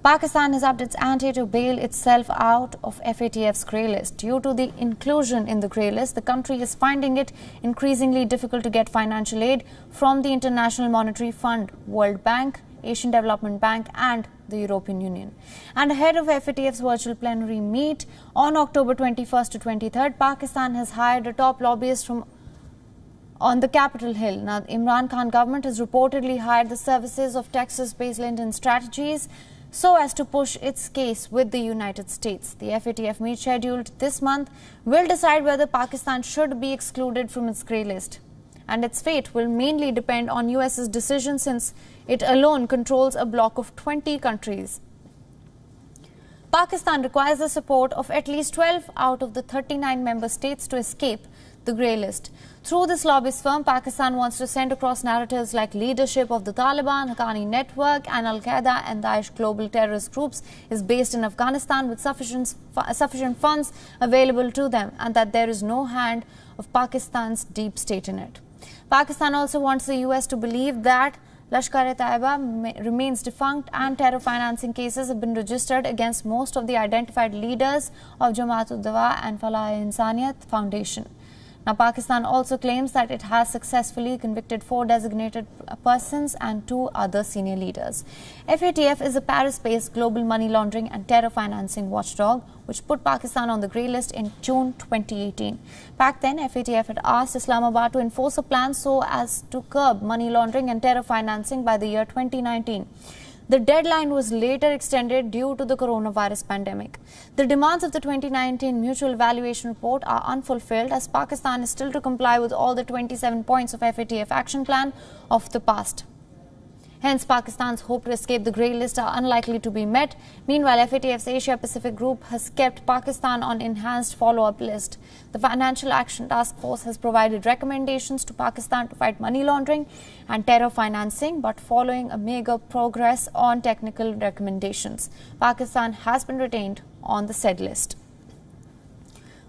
Pakistan has upped its ante to bail itself out of FATF's grey list. Due to the inclusion in the grey list, the country is finding it increasingly difficult to get financial aid from the International Monetary Fund, World Bank, Asian Development Bank and the European Union. And ahead of FATF's virtual plenary meet on October 21st to 23rd, Pakistan has hired a top lobbyist on the Capitol Hill. Now, the Imran Khan government has reportedly hired the services of Texas-based Linden Strategies so as to push its case with the United States. The FATF meet scheduled this month will decide whether Pakistan should be excluded from its grey list. And its fate will mainly depend on US's decision since it alone controls a bloc of 20 countries. Pakistan requires the support of at least 12 out of the 39 member states to escape the grey list. Through this lobbyist firm, Pakistan wants to send across narratives like leadership of the Taliban, Haqqani Network and Al-Qaeda and Daesh global terrorist groups is based in Afghanistan with sufficient funds available to them, and that there is no hand of Pakistan's deep state in it. Pakistan also wants the US to believe that Lashkar-e-Taiba remains defunct and terror financing cases have been registered against most of the identified leaders of Jamaat-ud-Dawa and Falah-e-Insaniyat Foundation. Now, Pakistan also claims that it has successfully convicted 4 designated persons and 2 other senior leaders. FATF is a Paris-based global money laundering and terror financing watchdog, which put Pakistan on the grey list in June 2018. Back then, FATF had asked Islamabad to enforce a plan so as to curb money laundering and terror financing by the year 2019. The deadline was later extended due to the coronavirus pandemic. The demands of the 2019 Mutual Evaluation Report are unfulfilled as Pakistan is still to comply with all the 27 points of FATF action plan of the past. Hence, Pakistan's hope to escape the grey list are unlikely to be met. Meanwhile, FATF's Asia Pacific Group has kept Pakistan on enhanced follow-up list. The Financial Action Task Force has provided recommendations to Pakistan to fight money laundering and terror financing, but following a meager progress on technical recommendations, Pakistan has been retained on the said list.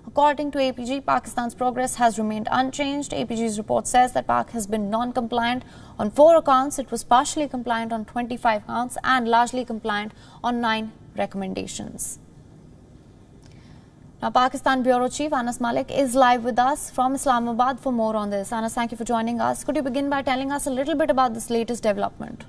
According to APG, Pakistan's progress has remained unchanged. APG's report says that Pak has been non-compliant on 4 accounts. It was partially compliant on 25 counts and largely compliant on 9 recommendations. Now, Pakistan Bureau Chief Anas Malik is live with us from Islamabad for more on this. Anas, thank you for joining us. Could you begin by telling us a little bit about this latest development?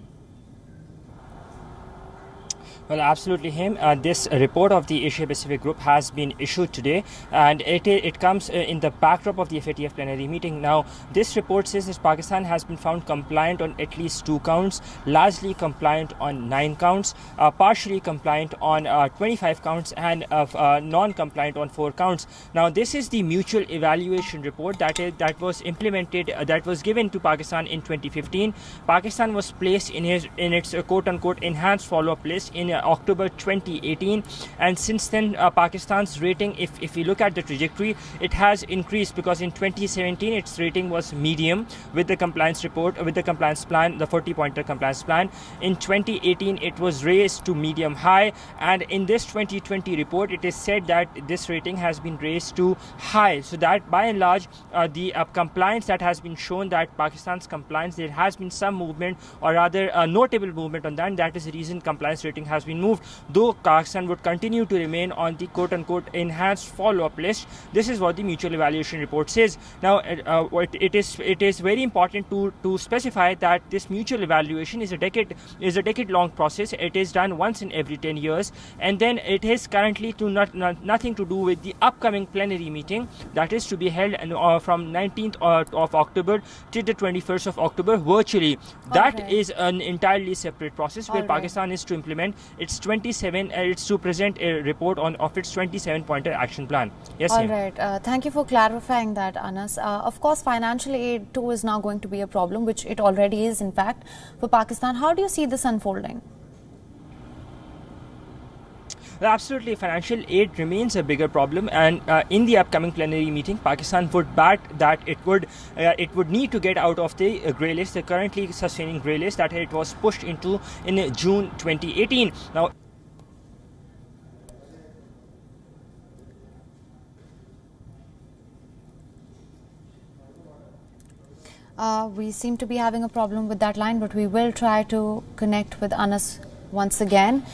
Well, absolutely, Him. This report of the Asia Pacific Group has been issued today, and it comes in the backdrop of the FATF plenary meeting. Now, this report says that Pakistan has been found compliant on at least 2 counts, largely compliant on 9 counts, partially compliant on 25 counts, and non-compliant on 4 counts. Now, this is the mutual evaluation report that was implemented, that was given to Pakistan in 2015. Pakistan was placed in its quote-unquote enhanced follow-up list in October 2018, and since then Pakistan's rating, if we look at the trajectory, it has increased, because in 2017 its rating was medium with the compliance report, with the compliance plan, the 40-pointer compliance plan. In 2018 it was raised to medium high, and in this 2020 report it is said that this rating has been raised to high, so that by and large the compliance that has been shown, that Pakistan's compliance, there has been some movement, or rather a notable movement on that, and that is the reason compliance rating has been moved, though Pakistan would continue to remain on the quote-unquote enhanced follow-up list. This is what the mutual evaluation report says. Now, it is very important to specify that this mutual evaluation is a decade-long process. It is done once in every 10 years, and then it is currently nothing to do with the upcoming plenary meeting that is to be held from 19th of October to the 21st of October virtually. That is an entirely separate process where Pakistan is to implement its 27. It's to present a report of its 27-pointer action plan. Yes. All right. Thank you for clarifying that, Anas. Of course, financial aid too is now going to be a problem, which it already is, in fact, for Pakistan. How do you see this unfolding? Well, absolutely, financial aid remains a bigger problem, and in the upcoming plenary meeting, Pakistan would bat that it would need to get out of the grey list, the currently sustaining grey list that it was pushed into in June 2018. Now, we seem to be having a problem with that line, but we will try to connect with Anas once again.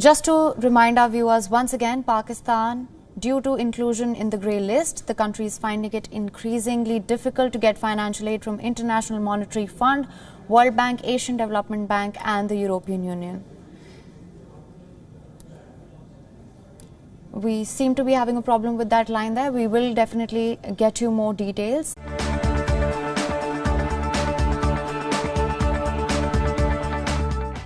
Just to remind our viewers once again, Pakistan, due to inclusion in the grey list, the country is finding it increasingly difficult to get financial aid from International Monetary Fund, World Bank, Asian Development Bank and the European Union. We seem to be having a problem with that line there. We will definitely get you more details.